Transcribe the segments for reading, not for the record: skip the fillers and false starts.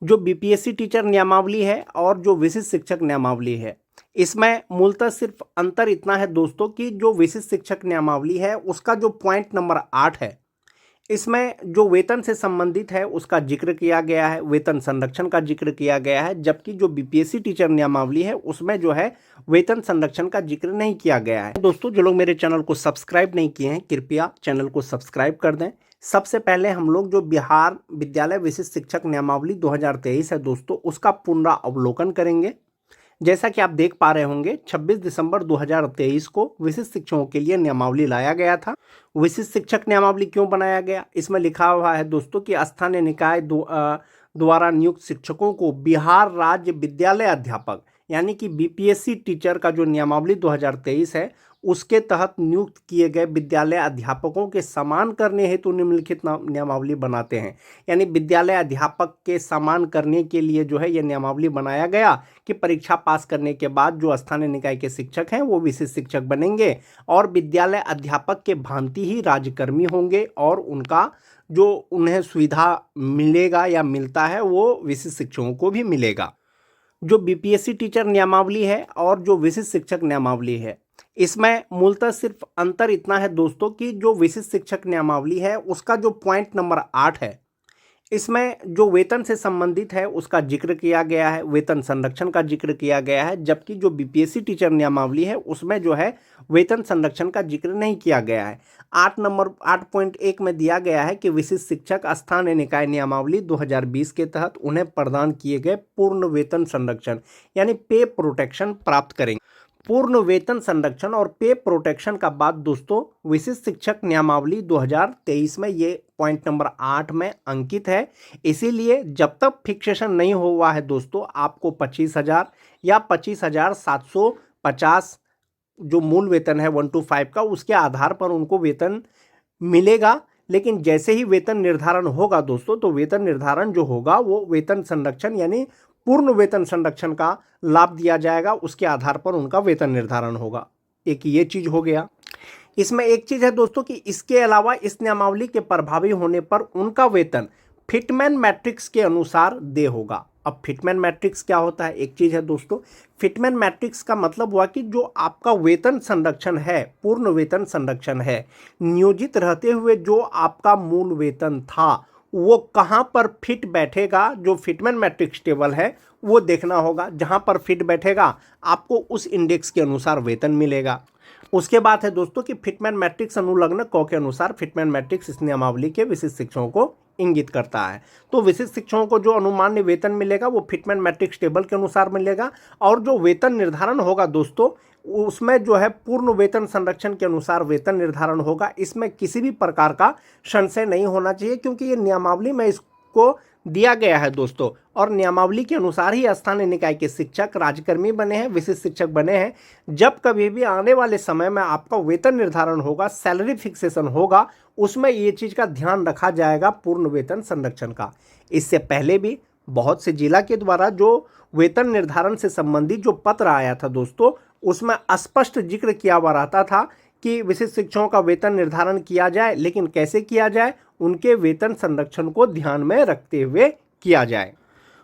जो BPSC teacher नियमावली है और जो विशिष्ट शिक्षक नियमावली है, इसमें मूलतः सिर्फ अंतर इतना है दोस्तों कि जो विशिष्ट शिक्षक नियमावली है उसका जो पॉइंट नंबर 8 है, इसमें जो वेतन से संबंधित है उसका जिक्र किया गया है, वेतन संरक्षण का जिक्र किया गया है। जबकि जो बीपीएससी टीचर नियमावली है उसमें जो है वेतन संरक्षण का जिक्र नहीं किया गया है। दोस्तों, जो लोग मेरे चैनल को सब्सक्राइब नहीं किए हैं, कृपया चैनल को सब्सक्राइब कर दें। सबसे पहले हम लोग जो बिहार विद्यालय विशिष्ट शिक्षक नियमावली 2023 है दोस्तों, उसका पुनरावलोकन करेंगे। जैसा कि आप देख पा रहे होंगे, 26 दिसंबर 2023 को विशिष्ट शिक्षकों के लिए नियमावली लाया गया था। विशिष्ट शिक्षक नियमावली क्यों बनाया गया, इसमें लिखा हुआ है दोस्तों कि स्थानीय निकाय द्वारा नियुक्त शिक्षकों को बिहार राज्य विद्यालय अध्यापक यानी कि बीपीएससी टीचर का जो नियमावली 2023 है उसके तहत नियुक्त किए गए विद्यालय अध्यापकों के समान करने हेतु निम्नलिखित नियमावली बनाते हैं। यानी विद्यालय अध्यापक के समान करने के लिए जो है ये नियमावली बनाया गया कि परीक्षा पास करने के बाद जो स्थानीय निकाय के शिक्षक हैं वो विशिष्ट शिक्षक बनेंगे और विद्यालय अध्यापक के भांति ही राज्यकर्मी होंगे और उनका जो उन्हें सुविधा मिलेगा या मिलता है वो विशिष्ट शिक्षकों को भी मिलेगा। जो बीपीएससी टीचर नियमावली है और जो विशिष्ट शिक्षक नियमावली है, इसमें मूलतः सिर्फ अंतर इतना है दोस्तों कि जो विशिष्ट शिक्षक नियमावली है उसका जो पॉइंट नंबर 8 है, इसमें जो वेतन से संबंधित है उसका जिक्र किया गया है, वेतन संरक्षण का जिक्र किया गया है। जबकि जो बीपीएससी टीचर नियमावली है उसमें जो है वेतन संरक्षण का जिक्र नहीं किया गया है। 8.1 में दिया गया है कि विशिष्ट शिक्षक स्थानीय निकाय नियमावली 2020 के तहत उन्हें प्रदान किए गए पूर्ण वेतन संरक्षण यानी पे प्रोटेक्शन प्राप्त करेंगे। पूर्ण वेतन संरक्षण और पे प्रोटेक्शन का बाद दोस्तों विशिष्ट शिक्षक नियमावली 2023 में ये पॉइंट नंबर 8 में अंकित है। इसीलिए जब तक फिक्सेशन नहीं हुआ है दोस्तों, आपको 25,000 या 25,750 जो मूल वेतन है 125 का, उसके आधार पर उनको वेतन मिलेगा। लेकिन जैसे ही वेतन निर्धारण होगा दोस्तों, तो वेतन निर्धारण जो होगा वो वेतन संरक्षण यानी पूर्ण वेतन संरक्षण का लाभ दिया जाएगा, उसके आधार पर उनका वेतन निर्धारण होगा। एक ये चीज हो गया। इसमें एक चीज है दोस्तों कि इसके अलावा इस नियमावली के प्रभावी होने पर उनका वेतन फिटमैन मैट्रिक्स के अनुसार दे होगा। अब फिटमैन मैट्रिक्स क्या होता है, एक चीज है दोस्तों, फिटमैन मैट्रिक्स का मतलब हुआ कि जो आपका वेतन संरक्षण है, पूर्ण वेतन संरक्षण है, नियोजित रहते हुए जो आपका मूल वेतन था वो कहाँ पर फिट बैठेगा, जो फिटमैन मैट्रिक्स टेबल है वो देखना होगा। जहाँ पर फिट बैठेगा आपको उस इंडेक्स के अनुसार वेतन मिलेगा। उसके बाद है दोस्तों कि फिटमैन मैट्रिक्स अनुलग्न क के अनुसार फिटमैन मैट्रिक्स इस नियमावली के विशिष्ट शिक्षकों को इंगित करता है। तो विशिष्ट शिक्षकों को जो अनुमान्य वेतन मिलेगा वो फिटमैन मैट्रिक्स टेबल के अनुसार मिलेगा और जो वेतन निर्धारण होगा दोस्तों उसमें जो है पूर्ण वेतन संरक्षण के अनुसार वेतन निर्धारण होगा। इसमें किसी भी प्रकार का संशय नहीं होना चाहिए क्योंकि ये नियमावली में इसको दिया गया है दोस्तों और नियमावली के अनुसार ही स्थानीय निकाय के शिक्षक राज्यकर्मी बने हैं, विशिष्ट शिक्षक बने हैं। जब कभी भी आने वाले समय में आपका वेतन निर्धारण होगा, सैलरी फिक्सेशन होगा, उसमें ये चीज़ का ध्यान रखा जाएगा पूर्ण वेतन संरक्षण का। इससे पहले भी बहुत से जिला के द्वारा जो वेतन निर्धारण से संबंधित जो पत्र आया था दोस्तों, उसमें स्पष्ट जिक्र किया हुआ रहता था कि विशिष्ट शिक्षकों का वेतन निर्धारण किया जाए, लेकिन कैसे किया जाए, उनके वेतन संरक्षण को ध्यान में रखते हुए किया जाए।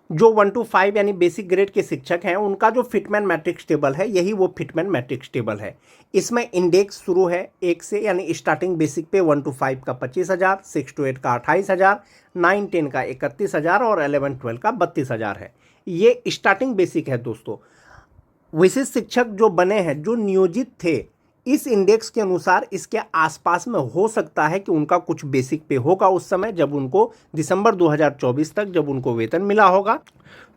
जो 1 to 5 यानी बेसिक ग्रेड के शिक्षक हैं उनका जो फिटमैन मैट्रिक्स टेबल है यही वो फिटमैन मैट्रिक्स टेबल है। इसमें इंडेक्स शुरू है 1 से यानी स्टार्टिंग बेसिक पे 1 to 5 का 25,000, 6 to 8 का 28,000, 9 10 का 31,000 और 11 12 का 32,000 है। ये स्टार्टिंग बेसिक है दोस्तों। विशिष्ट शिक्षक जो बने हैं, जो नियोजित थे, इस इंडेक्स के अनुसार इसके आसपास में हो सकता है कि उनका कुछ बेसिक पे होगा उस समय जब उनको दिसंबर 2024 तक जब उनको वेतन मिला होगा,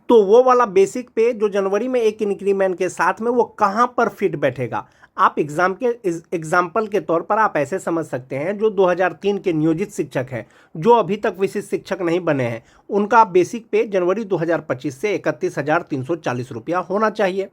तो वो वाला बेसिक पे जो जनवरी में एक इंक्रीमेंट के साथ में वो कहाँ पर फिट बैठेगा। आप एग्जाम्पल के तौर पर आप ऐसे समझ सकते हैं, जो 2003 के नियोजित शिक्षक हैं जो अभी तक विशिष्ट शिक्षक नहीं बने हैं, उनका बेसिक पे जनवरी 2025 से 31,340 रुपया होना चाहिए।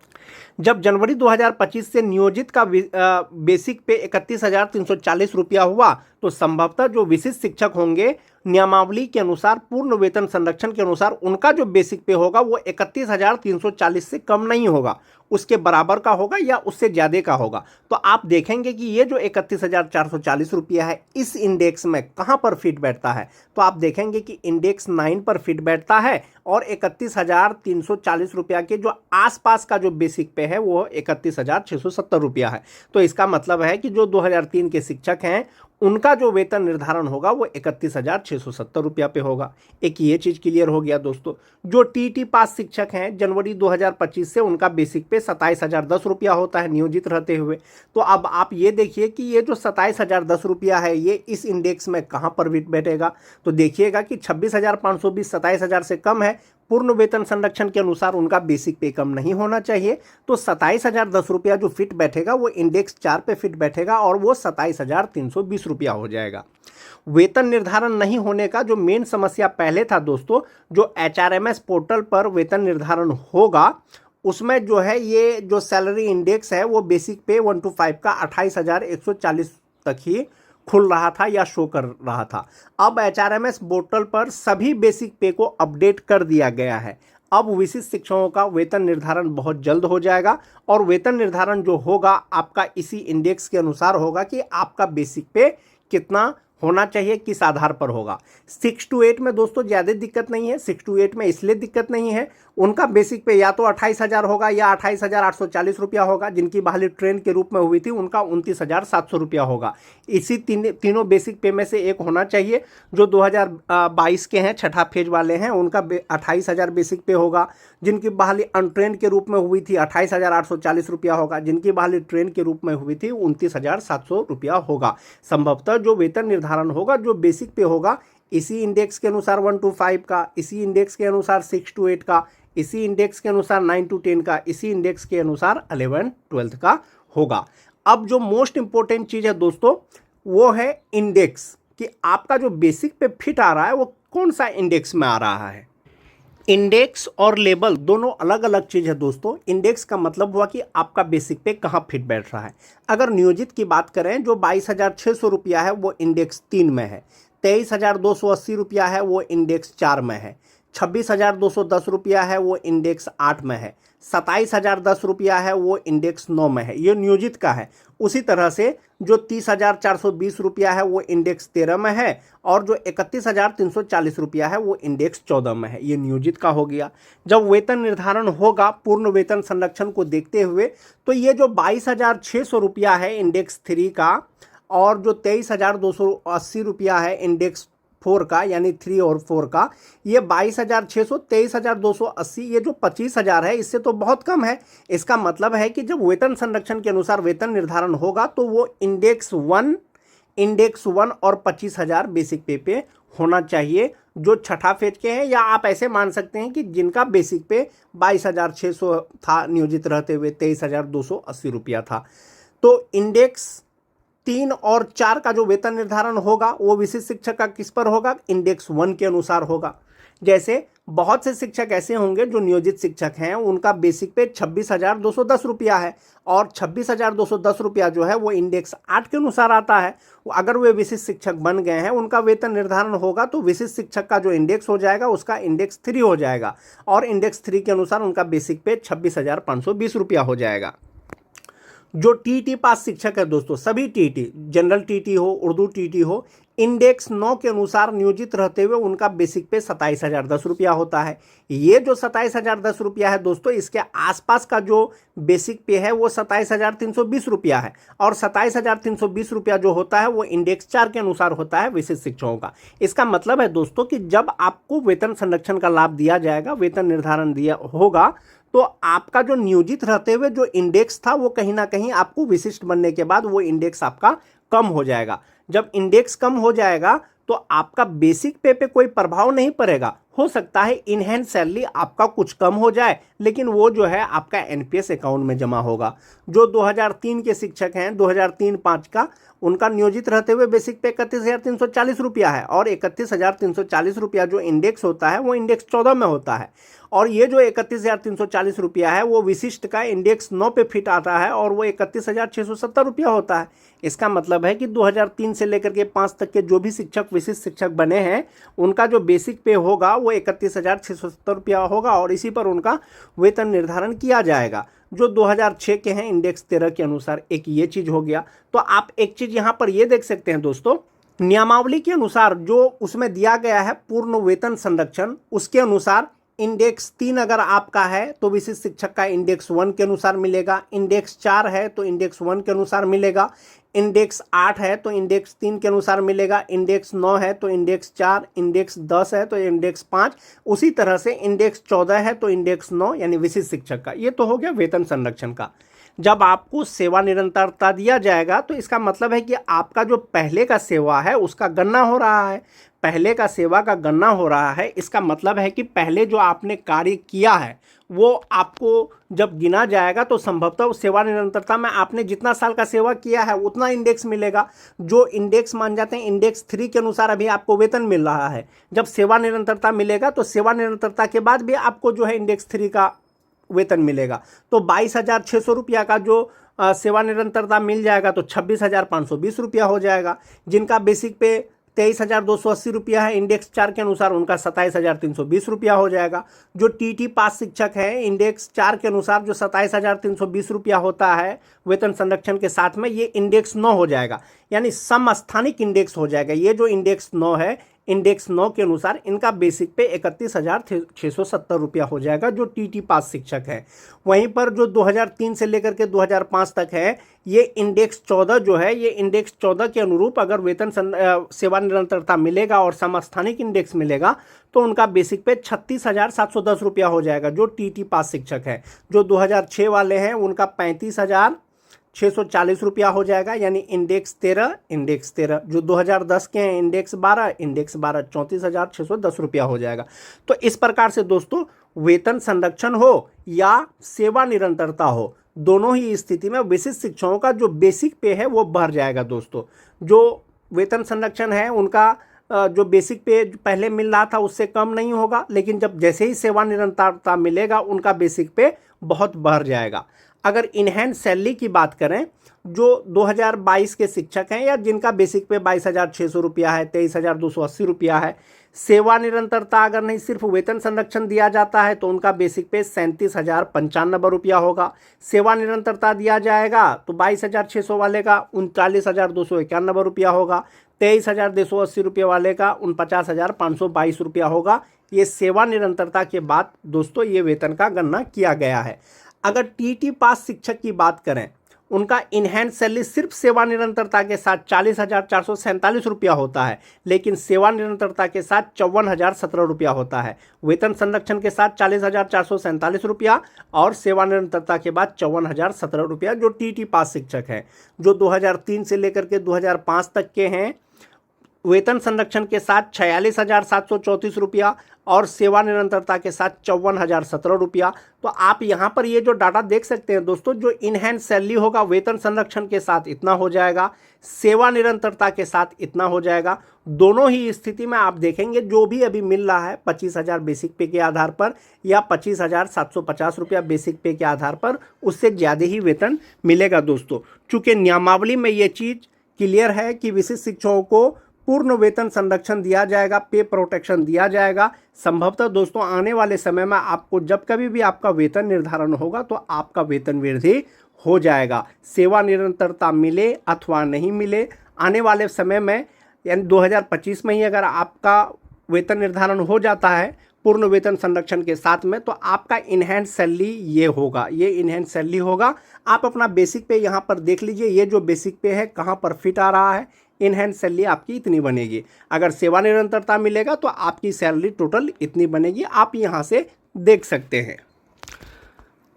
जब जनवरी 2025 से नियोजित का बेसिक पे 31,340 रुपया हुआ तो संभवतः जो विशिष्ट शिक्षक होंगे नियमावली के अनुसार, पूर्ण वेतन संरक्षण के अनुसार उनका जो बेसिक पे होगा वो 31,340 से कम नहीं होगा, उसके बराबर का होगा या उससे ज़्यादा का होगा। तो आप देखेंगे कि ये जो 31,440 रुपया है इस इंडेक्स में कहाँ पर फिट बैठता है, तो आप देखेंगे कि इंडेक्स 9 पर फिट बैठता है और 31,340 रुपया के जो आसपास का जो बेसिक पे है वो 31,670 रुपया है। तो इसका मतलब है कि जो 2003 के शिक्षक हैं उनका जो वेतन निर्धारण होगा वो 31,670 रुपया पे होगा। एक ये चीज़ क्लियर हो गया दोस्तों। जो टीटी पास शिक्षक हैं जनवरी 2025 से उनका बेसिक पे 27,010 रुपया होता है नियोजित रहते हुए। तो अब आप ये देखिए कि ये जो 27,010 रुपया है ये इस इंडेक्स में कहाँ पर बैठेगा। तो देखिएगा कि 26,520 27,000 से कम है, पूर्ण वेतन संरक्षण के अनुसार उनका बेसिक पे कम नहीं होना चाहिए। तो 27,010 रुपया जो फिट बैठेगा वो इंडेक्स 4 पे फिट बैठेगा और वो 27,320 रुपया हो जाएगा। वेतन निर्धारण नहीं होने का जो मेन समस्या पहले था दोस्तों, जो HRMS पोर्टल पर वेतन निर्धारण होगा उसमें जो है ये जो सैलरी इंडेक्स है वो बेसिक पे 1 to 5 का 28,140 तक ही खुल रहा था या शो कर रहा था। अब HRMS पोर्टल पर सभी बेसिक पे को अपडेट कर दिया गया है। अब विशिष्ट शिक्षकों का वेतन निर्धारण बहुत जल्द हो जाएगा और वेतन निर्धारण जो होगा आपका इसी इंडेक्स के अनुसार होगा कि आपका बेसिक पे कितना होना चाहिए, किस आधार पर होगा। 6 to 8 में दोस्तों ज़्यादा दिक्कत नहीं है। 6 to 8 में इसलिए दिक्कत नहीं है, उनका बेसिक पे या तो 28,000 होगा या 28,840 रुपया होगा। जिनकी बहाली ट्रेन के रूप में हुई थी उनका 29,700 रुपया होगा। इसी तीनों बेसिक पे में से एक होना चाहिए। जो 2022 के हैं छठा फेज वाले हैं उनका 28,000 बेसिक पे होगा। जिनकी बहाली अनट्रेन के रूप में हुई थी 28,840 रुपया होगा। जिनकी बहाली ट्रेन के रूप में हुई थी 29,700 रुपया होगा। संभवतः जो वेतन निर्धारण होगा जो बेसिक पे होगा इसी इंडेक्स के अनुसार 1 to 5 का, इसी इंडेक्स के अनुसार 6 to 8 का, इसी इंडेक्स के अनुसार 9 to 10 का, इसी इंडेक्स के अनुसार 11 12 का होगा। अब जो मोस्ट इंपॉर्टेंट चीज़ है दोस्तों वो है इंडेक्स, कि आपका जो बेसिक पे फिट आ रहा है वो कौन सा इंडेक्स में आ रहा है। इंडेक्स और लेबल दोनों अलग अलग चीज़ है दोस्तों। इंडेक्स का मतलब हुआ कि आपका बेसिक पे कहाँ फिट बैठ रहा है। अगर नियोजित की बात करें जो 22,600 रुपया है वो इंडेक्स 3 में है, 23,280 रुपया है वो इंडेक्स 4 में है, 26,210 रुपया है वो इंडेक्स 8 में है, 27,010 रुपया है वो इंडेक्स 9 में है, ये नियोजित का है। उसी तरह से जो 30,420 रुपया है वो इंडेक्स 13 में है और जो 31,340 रुपया है वो इंडेक्स 14 में है, ये नियोजित का हो गया। जब वेतन निर्धारण होगा पूर्ण वेतन संरक्षण को देखते हुए तो ये जो 22,600 रुपया है इंडेक्स 3 का और जो 23,280 रुपया है इंडेक्स 4 का यानी 3 और 4 का, ये 22,600 23,280 ये जो 25,000 है इससे तो बहुत कम है। इसका मतलब है कि जब वेतन संरक्षण के अनुसार वेतन निर्धारण होगा तो वो इंडेक्स 1 और 25,000 बेसिक पे होना चाहिए जो छठा फेज के हैं, या आप ऐसे मान सकते हैं कि जिनका बेसिक पे 22,600 था नियोजित रहते हुए 23,280 रुपया था। तो इंडेक्स 3 और 4 का जो वेतन निर्धारण होगा वो विशिष्ट शिक्षक का किस पर होगा, इंडेक्स 1 के अनुसार होगा। जैसे बहुत से शिक्षक ऐसे होंगे जो नियोजित शिक्षक हैं उनका बेसिक पे 26,210 रुपया है और 26,210 रुपया जो है वो इंडेक्स 8 के अनुसार आता है। अगर वे विशिष्ट शिक्षक बन गए हैं उनका वेतन निर्धारण होगा तो विशिष्ट शिक्षक का जो इंडेक्स हो जाएगा उसका इंडेक्स 3 हो जाएगा और इंडेक्स 3 के अनुसार उनका बेसिक पे 26,520 रुपया हो जाएगा। जो टीटी पास शिक्षक है दोस्तों, सभी टीटी, जनरल टीटी हो, उर्दू टीटी हो, इंडेक्स 9 के अनुसार नियोजित रहते हुए उनका बेसिक पे 27,010 रुपया होता है। ये जो 27,010 रुपया है दोस्तों इसके आसपास का जो बेसिक पे है वो 27,320 रुपया है और 27,320 रुपया जो होता है वो इंडेक्स 4 के अनुसार होता है विशिष्ट शिक्षकों का। इसका मतलब है दोस्तों कि जब आपको वेतन संरक्षण का लाभ दिया जाएगा, वेतन निर्धारण दिया होगा, तो आपका जो नियोजित रहते हुए जो इंडेक्स था वो कहीं ना कहीं आपको विशिष्ट बनने के बाद वो इंडेक्स आपका कम हो जाएगा। जब इंडेक्स कम हो जाएगा तो आपका बेसिक पे कोई प्रभाव नहीं पड़ेगा। हो सकता है इनहैंस सैलरी आपका कुछ कम हो जाए, लेकिन वो जो है आपका एनपीएस अकाउंट में जमा होगा। जो 2003 के शिक्षक हैं, 2003-05 का, उनका नियोजित रहते हुए बेसिक पे 31,340 रुपया है, और 31,340 रुपया जो इंडेक्स होता है वो इंडेक्स 14 में होता है। और ये जो 31,340 रुपया है वो विशिष्ट का इंडेक्स 9 पे फिट आता है, और वो 31,670 रुपया होता है। इसका मतलब है कि 2003 से लेकर के 5 तक के जो भी शिक्षक विशिष्ट शिक्षक बने हैं, उनका जो बेसिक पे होगा वो 31,670 रुपया होगा, और इसी पर उनका वेतन निर्धारण किया जाएगा। जो 2006 के हैं इंडेक्स 13 के अनुसार, एक ये चीज़ हो गया। तो आप एक चीज़ यहाँ पर ये देख सकते हैं दोस्तों, नियमावली के अनुसार जो उसमें दिया गया है पूर्ण वेतन संरक्षण, उसके अनुसार इंडेक्स 3 अगर आपका है तो विशिष्ट शिक्षक का इंडेक्स 1 के अनुसार मिलेगा, इंडेक्स 4 है तो इंडेक्स 1 के अनुसार मिलेगा, इंडेक्स 8 है तो इंडेक्स 3 के अनुसार मिलेगा, इंडेक्स 9 है तो इंडेक्स 4, इंडेक्स 10 है तो इंडेक्स 5, उसी तरह से इंडेक्स 14 है तो इंडेक्स 9, यानी विशिष्ट शिक्षक का। ये तो हो गया वेतन संरक्षण का। जब आपको सेवा निरंतरता दिया जाएगा तो इसका मतलब है कि आपका जो पहले का सेवा है उसका गणना हो रहा है, पहले का सेवा का गणना हो रहा है। इसका मतलब है कि पहले जो आपने कार्य किया है वो आपको जब गिना जाएगा तो संभवतः सेवा निरंतरता में आपने जितना साल का सेवा किया है उतना इंडेक्स मिलेगा। जो इंडेक्स मान जाते हैं इंडेक्स 3 के अनुसार अभी आपको वेतन मिल रहा है, जब सेवा निरंतरता मिलेगा तो सेवा निरंतरता के बाद भी आपको जो है इंडेक्स 3 का वेतन मिलेगा। तो 22,600 रुपया का जो सेवा निरंतरता मिल जाएगा तो 26,520 रुपया हो जाएगा। जिनका बेसिक पे 23,280 रुपया है इंडेक्स 4 के अनुसार, उनका 27,320 रुपया हो जाएगा। जो टीटी पास शिक्षक है इंडेक्स 4 के अनुसार जो 27,320 रुपया होता है वेतन संरक्षण के साथ में, ये इंडेक्स 9 हो जाएगा, यानी समस्थानिक इंडेक्स हो जाएगा। ये जो इंडेक्स 9 है, इंडेक्स 9 के अनुसार इनका बेसिक पे 31,670 रुपया हो जाएगा जो टीटी पास शिक्षक है। वहीं पर जो 2003 से लेकर के 2005 तक है, ये इंडेक्स 14 जो है, ये इंडेक्स 14 के अनुरूप अगर वेतन सेवा निरंतरता मिलेगा और समस्थानिक इंडेक्स मिलेगा तो उनका बेसिक पे 36,710 रुपया हो जाएगा जो टीटी पास शिक्षक है। जो 2006 वाले हैं उनका 35,640 रुपया हो जाएगा, यानी इंडेक्स 13। जो 2010 के हैं इंडेक्स 12 34,610 रुपया हो जाएगा। तो इस प्रकार से दोस्तों वेतन संरक्षण हो या सेवा निरंतरता हो, दोनों ही स्थिति में विशिष्ट शिक्षकों का जो बेसिक पे है वो बढ़ जाएगा दोस्तों। जो वेतन संरक्षण है उनका जो बेसिक पे पहले मिल रहा था उससे कम नहीं होगा, लेकिन जब जैसे ही सेवा निरंतरता मिलेगा उनका बेसिक पे बहुत बढ़ जाएगा। अगर इनहैंस सैलरी की बात करें, जो 2022 के शिक्षक हैं या जिनका बेसिक पे 22,600 रुपया है, 23,280 रुपया है, सेवा निरंतरता अगर नहीं सिर्फ वेतन संरक्षण दिया जाता है तो उनका बेसिक पे 37,095 रुपया होगा। सेवा निरंतरता दिया जाएगा तो 22,600 वाले का 39,291 रुपया होगा, 23,280 रुपये वाले का 49,522 रुपया होगा। ये सेवा निरंतरता के बाद दोस्तों ये वेतन का गणना किया गया है। अगर टीटी पास शिक्षक की बात करें, उनका इनहैंस सैलरी सिर्फ सेवा निरंतरता के साथ 40,447 रुपया होता है, लेकिन सेवा निरंतरता के साथ 54,017 रुपया होता है। वेतन संरक्षण के साथ 40,447 रुपया और सेवा निरंतरता के बाद 54,017 रुपया जो टीटी पास शिक्षक हैं। जो 2003 से लेकर के 2005 तक के हैं, वेतन संरक्षण के साथ 46,734 रुपया और सेवा निरंतरता के साथ 54,017 रुपया। तो आप यहाँ पर ये जो डाटा देख सकते हैं दोस्तों, जो इनहैंस सैलरी होगा वेतन संरक्षण के साथ इतना हो जाएगा, सेवा निरंतरता के साथ इतना हो जाएगा। दोनों ही स्थिति में आप देखेंगे जो भी अभी मिल रहा है 25,000 बेसिक पे के आधार पर या 25,750 रुपया बेसिक पे के आधार पर, उससे ज़्यादा ही वेतन मिलेगा दोस्तों। चूँकि नियमावली में ये चीज़ क्लियर है कि विशिष्ट शिक्षकों को पूर्ण वेतन संरक्षण दिया जाएगा, पे प्रोटेक्शन दिया जाएगा। संभवतः दोस्तों आने वाले समय में आपको जब कभी भी आपका वेतन निर्धारण होगा तो आपका वेतन वृद्धि हो जाएगा। सेवा निरंतरता मिले अथवा नहीं मिले, आने वाले समय में यानी 2025 में ही अगर आपका वेतन निर्धारण हो जाता है पूर्ण वेतन संरक्षण के साथ में, तो आपका इनहैंस सैलरी ये होगा, ये इनहैंस सैलरी होगा। आप अपना बेसिक पे यहाँ पर देख लीजिए, ये जो बेसिक पे है कहाँ पर फिट आ रहा है, इनहैंस सैलरी आपकी इतनी बनेगी। अगर सेवा निरंतरता मिलेगा तो आपकी सैलरी टोटल इतनी बनेगी, आप यहाँ से देख सकते हैं।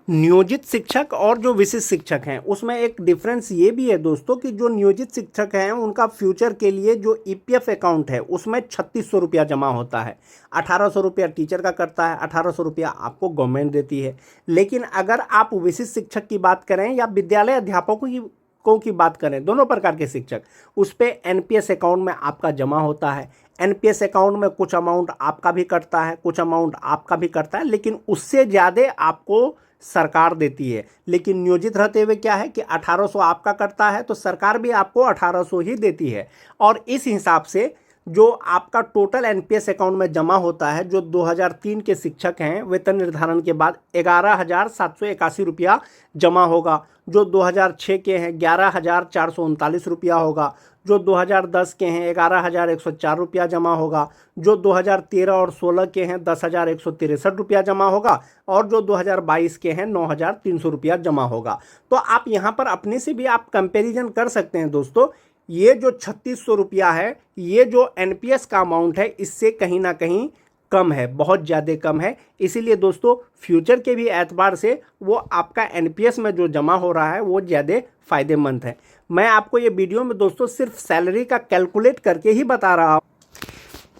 नियोजित शिक्षक और जो विशिष्ट शिक्षक हैं उसमें एक डिफरेंस ये भी है दोस्तों कि जो नियोजित शिक्षक हैं उनका फ्यूचर के लिए जो ईपीएफ अकाउंट है उसमें 3600 रुपया जमा होता है। 1800 रुपया टीचर का करता है, 1800 रुपया आपको गवर्नमेंट देती है। लेकिन अगर आप विशिष्ट शिक्षक की बात करें या विद्यालय अध्यापकों की बात करें, दोनों प्रकार के शिक्षक, उस पर एनपीएस अकाउंट में आपका जमा होता है। एनपीएस अकाउंट में कुछ अमाउंट आपका भी कटता है, कुछ अमाउंट आपका भी कटता है, लेकिन उससे ज़्यादा आपको सरकार देती है। लेकिन नियोजित रहते हुए क्या है कि 1800 आपका कटता है तो सरकार भी आपको 1800 ही देती है। और इस हिसाब से जो आपका टोटल एनपीएस अकाउंट में जमा होता है, जो 2003 के शिक्षक हैं वेतन निर्धारण के बाद 11,781 रुपया जमा होगा। जो 2006 के हैं 11,439 रुपया होगा। जो 2010 के हैं 11,104 रुपया जमा होगा। जो 2013 और 16 के हैं 10,163 रुपया जमा होगा। और जो 2022 के हैं 9,300 रुपया जमा होगा। तो आप यहाँ पर अपने से भी आप कंपैरिजन कर सकते हैं दोस्तों। ये जो 3600 रुपया है, ये जो एनपीएस का अमाउंट है, इससे कहीं ना कहीं कम है, बहुत ज़्यादा कम है। इसीलिए दोस्तों फ्यूचर के भी एतबार से वो आपका एनपीएस में जो जमा हो रहा है वो ज़्यादा फ़ायदेमंद है। मैं आपको ये वीडियो में दोस्तों सिर्फ सैलरी का कैलकुलेट करके ही बता रहा हूँ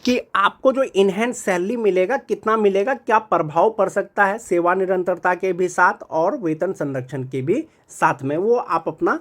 कि आपको जो इनहैंस सैलरी मिलेगा कितना मिलेगा, क्या प्रभाव पड़ सकता है सेवा निरंतरता के भी साथ और वेतन संरक्षण के भी साथ में, वो आप अपना